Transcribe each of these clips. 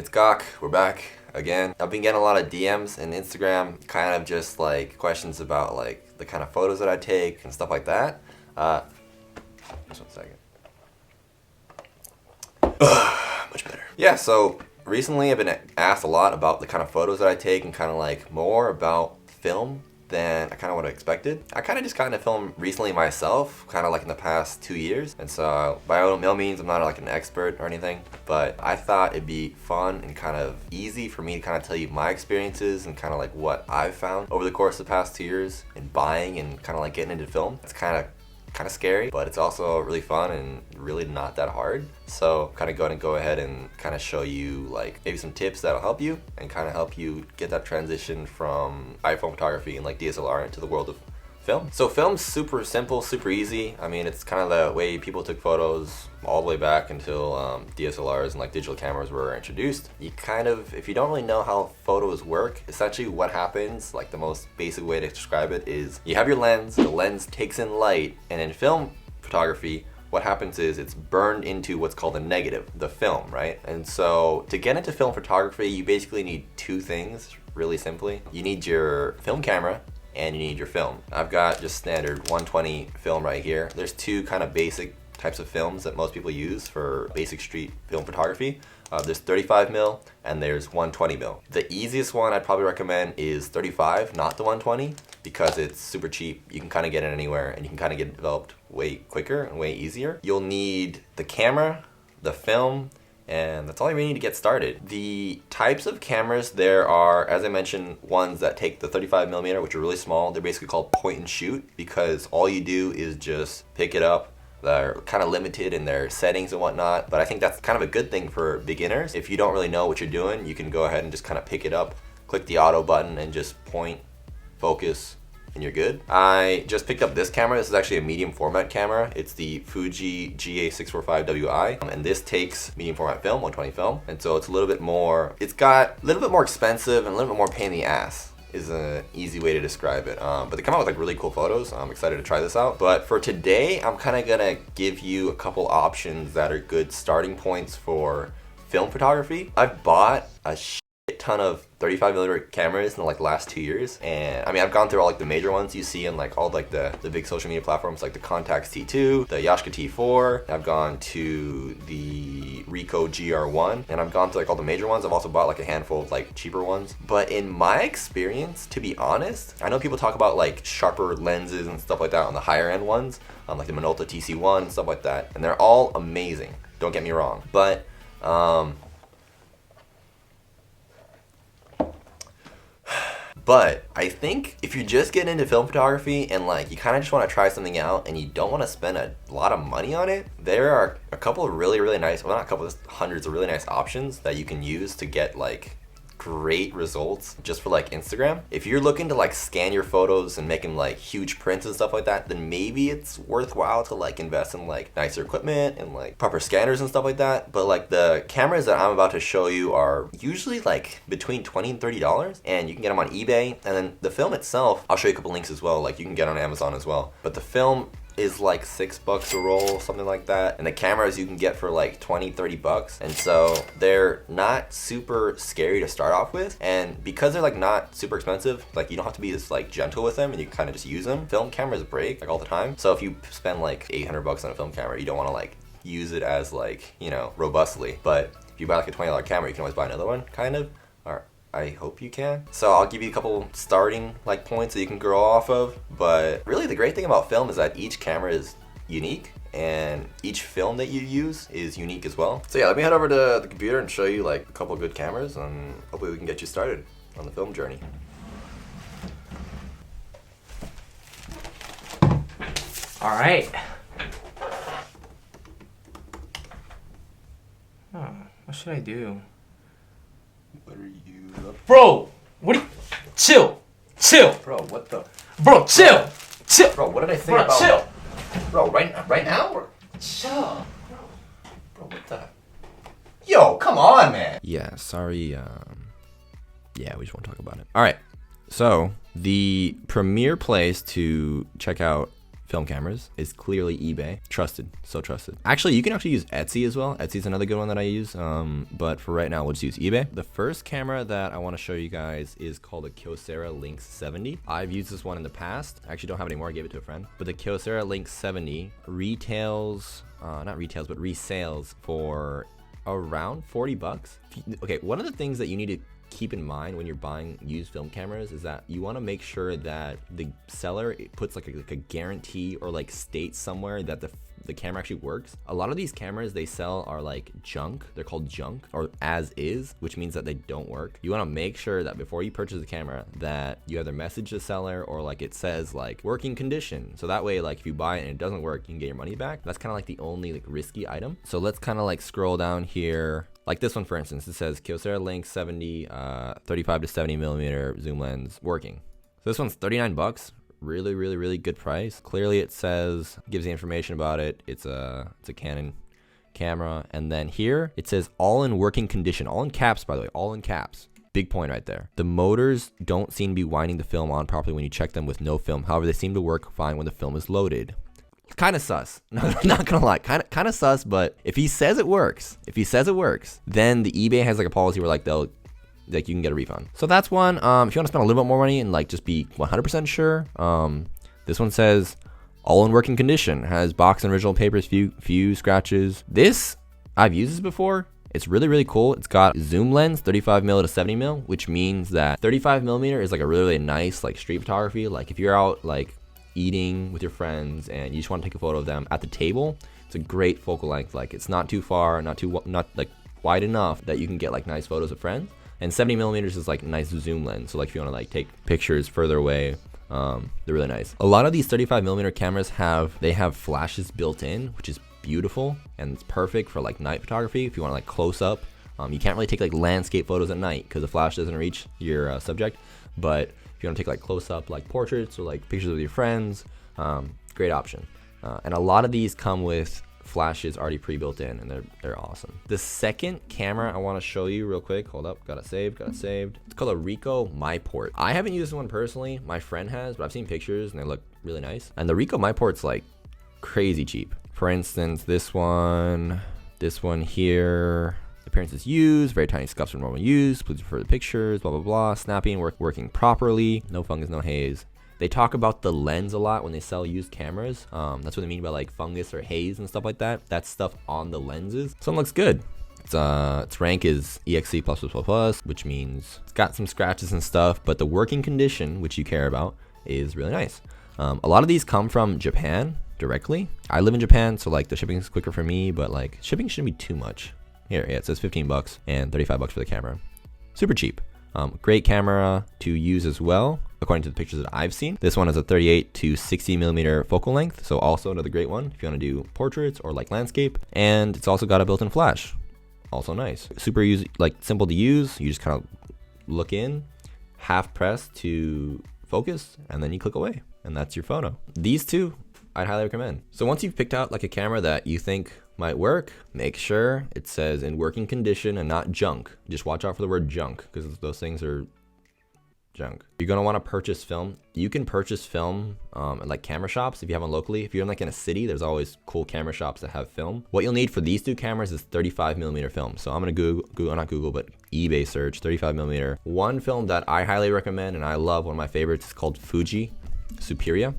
It's Gok, we're back again. I've been getting a lot of DMs and Instagram, kind of just like questions about like the kind of photos that I take and stuff like that. Just 1 second. Much better. Yeah, so recently I've been asked a lot about the kind of photos that I take and kind of like more about film than I kind of would have expected. I kind of just got into film recently myself, kind of like in the past 2 years. And so by no means, I'm not like an expert or anything, but I thought it'd be fun and kind of easy for me to kind of tell you my experiences and kind of like what I've found over the course of the past 2 years in buying and kind of like getting into film. It's kind of scary, but it's also really fun and really not that hard. So kind of going to go ahead and kind of show you like maybe some tips that'll help you and kind of help you get that transition from iPhone photography and like DSLR into the world of film. So film's super simple, super easy. I mean, it's kind of the way people took photos all the way back until DSLRs and like digital cameras were introduced. You kind of, if you don't really know how photos work, essentially what happens, like the most basic way to describe it is you have your lens, the lens takes in light, and in film photography, what happens is it's burned into what's called a negative, the film, right? And so to get into film photography, you basically need 2 things, really simply. You need your film camera, and you need your film. I've got just standard 120 film right here. There's 2 kind of basic types of films that most people use for basic street film photography. There's 35mm and there's 120mm. The easiest one I'd probably recommend is 35, not the 120, because it's super cheap. You can kind of get it anywhere and you can kind of get it developed way quicker and way easier. You'll need the camera, the film, and that's all you really need to get started. The types of cameras, there are, as I mentioned, ones that take the 35mm, which are really small. They're basically called point and shoot because all you do is just pick it up. They're kind of limited in their settings and whatnot, but I think that's kind of a good thing for beginners. If you don't really know what you're doing, you can go ahead and just kind of pick it up, click the auto button and just point, focus, and you're good. I just picked up this camera. This is actually a medium format camera. It's the Fuji GA645WI, and this takes medium format film, 120 film, and so it's a little bit more, it's got a little bit more expensive and a little bit more pain in the ass is an easy way to describe it. But they come out with like really cool photos. I'm excited to try this out. But for today, I'm kind of gonna give you a couple options that are good starting points for film photography. I've bought a ton of 35mm cameras in the like last 2 years, and I mean I've gone through all like the major ones you see in like all like the big social media platforms like the Contax T2, the Yashica T4. I've gone to the RICOH GR1, and I've gone to like all the major ones. I've also bought like a handful of like cheaper ones, but in my experience, to be honest, I know people talk about like sharper lenses and stuff like that on the higher end ones, like the Minolta TC1 and stuff like that, and they're all amazing, don't get me wrong, but I think if you're just getting into film photography and like you kind of just want to try something out and you don't want to spend a lot of money on it, there are a couple of really nice, well not a couple, there's hundreds of really nice options that you can use to get like great results just for like Instagram. If you're looking to like scan your photos and making like huge prints and stuff like that, then maybe it's worthwhile to like invest in like nicer equipment and like proper scanners and stuff like that. But like the cameras that I'm about to show you are usually like between $20 and $30, and you can get them on eBay. And then the film itself, I'll show you a couple links as well, like you can get on Amazon as well. But the film is like $6 a roll, something like that, and the cameras you can get for like $20-30, and so they're not super scary to start off with, and because they're like not super expensive, like you don't have to be this like gentle with them and you can kind of just use them. Film cameras break like all the time, so if you spend like $800 on a film camera, you don't want to like use it as like, you know, robustly. But if you buy like a $20 camera, you can always buy another one, kind of, or I hope you can. So I'll give you a couple starting like points that you can grow off of, but really the great thing about film is that each camera is unique and each film that you use is unique as well. So yeah, let me head over to the computer and show you like a couple good cameras, and hopefully we can get you started on the film journey. All right. What should I do? What are you up to? Bro, what do you... Chill. Bro, what the... Bro, chill. Bro, what did I say Bro, about... chill. Bro, right now? Or... Chill. Bro, what the... Yo, come on, man. Yeah, sorry. Yeah, we just won't talk about it. All right. So the premier place to check out film cameras is clearly eBay. Trusted, so trusted. Actually, you can actually use Etsy as well. Etsy's another good one that I use. But for right now, we'll just use eBay. The first camera that I want to show you guys is called a KYOCERA LYNX 70. I've used this one in the past. I actually don't have any more. I gave it to a friend. But the KYOCERA LYNX 70 retails, not retails, but resales for around 40 bucks. Okay, one of the things that you need to keep in mind when you're buying used film cameras is that you want to make sure that the seller puts like a guarantee or like states somewhere that the camera actually works. A lot of these cameras they sell are like junk. They're called junk or as is, which means that they don't work. You want to make sure that before you purchase a camera that you either message the seller or like it says like working condition. So that way, like if you buy it and it doesn't work, you can get your money back. That's kind of like the only like risky item. So let's kind of like scroll down here. Like this one, for instance, it says KYOCERA LYNX 70, 35 to 70 millimeter zoom lens working. So this one's 39 bucks. Really, really, really good price. Clearly it says, gives the information about it. It's a Canon camera. And then here it says all in working condition, all in caps, by the way, all in caps. Big point right there. The motors don't seem to be winding the film on properly when you check them with no film. However, they seem to work fine when the film is loaded. Kind of sus. Not gonna lie, kind of sus. But if he says it works, then the eBay has like a policy where like you can get a refund. So that's one. If you want to spend a little bit more money and like just be 100% sure, this one says all in working condition, has box and original papers, few scratches. This I've used this before. It's really, really cool. It's got zoom lens 35 mil to 70 mil, which means that 35 millimeter is like a really, really nice like street photography. Like if you're out like eating with your friends and you just want to take a photo of them at the table, it's a great focal length. Like it's not too far, not like wide enough that you can get like nice photos of friends. And 70 millimeters is like a nice zoom lens. So like if you want to like take pictures further away, they're really nice. A lot of these 35 millimeter cameras have flashes built in, which is beautiful and it's perfect for like night photography. If you want to like close up, you can't really take like landscape photos at night because the flash doesn't reach your subject. But if you want to take like close up like portraits or like pictures of your friends, great option. And a lot of these come with flashes already pre-built in and they're awesome. The second camera I want to show you real quick, hold up, got it saved. It's called a RICOH MYPORT. I haven't used this one personally, my friend has, but I've seen pictures and they look really nice. And the RICOH MYPORT's like crazy cheap. For instance, this one here, appearance is used, very tiny scuffs from normal use, please refer to the pictures, blah, blah, blah, snapping, working properly, no fungus, no haze. They talk about the lens a lot when they sell used cameras. That's what they mean by like fungus or haze and stuff like that. That's stuff on the lenses. So it looks good. Its rank is EXC++++, which means it's got some scratches and stuff, but the working condition, which you care about, is really nice. A lot of these come from Japan directly. I live in Japan, so like the shipping is quicker for me, but like shipping shouldn't be too much. Here, yeah, it says 15 bucks and 35 bucks for the camera. Super cheap. Great camera to use as well, according to the pictures that I've seen. This one is a 38 to 60 millimeter focal length, so also another great one if you want to do portraits or like landscape. And it's also got a built-in flash, also nice. Super simple to use. You just kind of look in, half press to focus, and then you click away, and that's your photo. These two I'd highly recommend. So once you've picked out like a camera that you think might work, make sure it says in working condition and not junk. Just watch out for the word junk because those things are junk. You're gonna want to purchase film. You can purchase film at like camera shops if you have one locally. If you're like in a city, there's always cool camera shops that have film. What you'll need for these two cameras is 35 millimeter film. So I'm gonna not Google, but eBay search 35 millimeter. One film that I highly recommend and I love, one of my favorites, is called FUJI SUPERIA.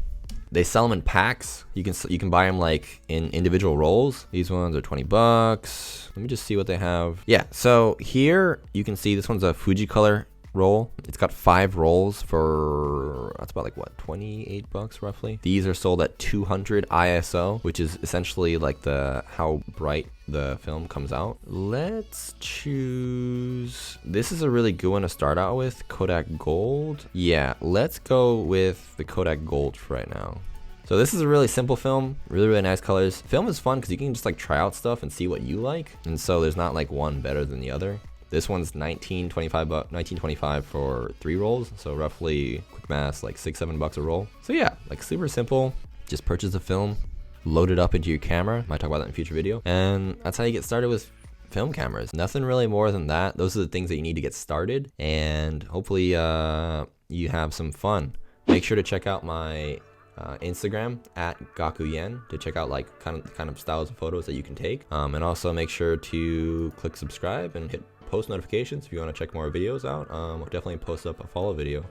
They sell them in packs. You can buy them like in individual rolls. These ones are 20 bucks. Let me just see what they have. Yeah, so here you can see this one's a Fuji color roll. It's got 5 rolls for, that's about like what, 28 bucks roughly. These are sold at 200 ISO, which is essentially like how bright the film comes out. Let's choose, this is a really good one to start out with, KODAK Gold. Yeah, let's go with the KODAK Gold for right now. So this is a really simple film, really, really nice colors. Film is fun because you can just like try out stuff and see what you like. And so there's not like one better than the other. This one's $19.25 for 3 rolls. So roughly, quick math, like $6-7 a roll. So yeah, like super simple. Just purchase the film, load it up into your camera. Might talk about that in a future video. And that's how you get started with film cameras. Nothing really more than that. Those are the things that you need to get started. And hopefully you have some fun. Make sure to check out my Instagram at gakuyen to check out like kind of styles of photos that you can take. And also make sure to click subscribe and hit post notifications if you want to check more videos out. We'll definitely post up a follow video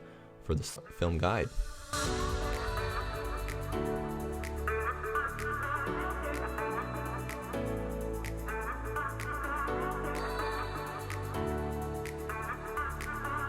for this film guide.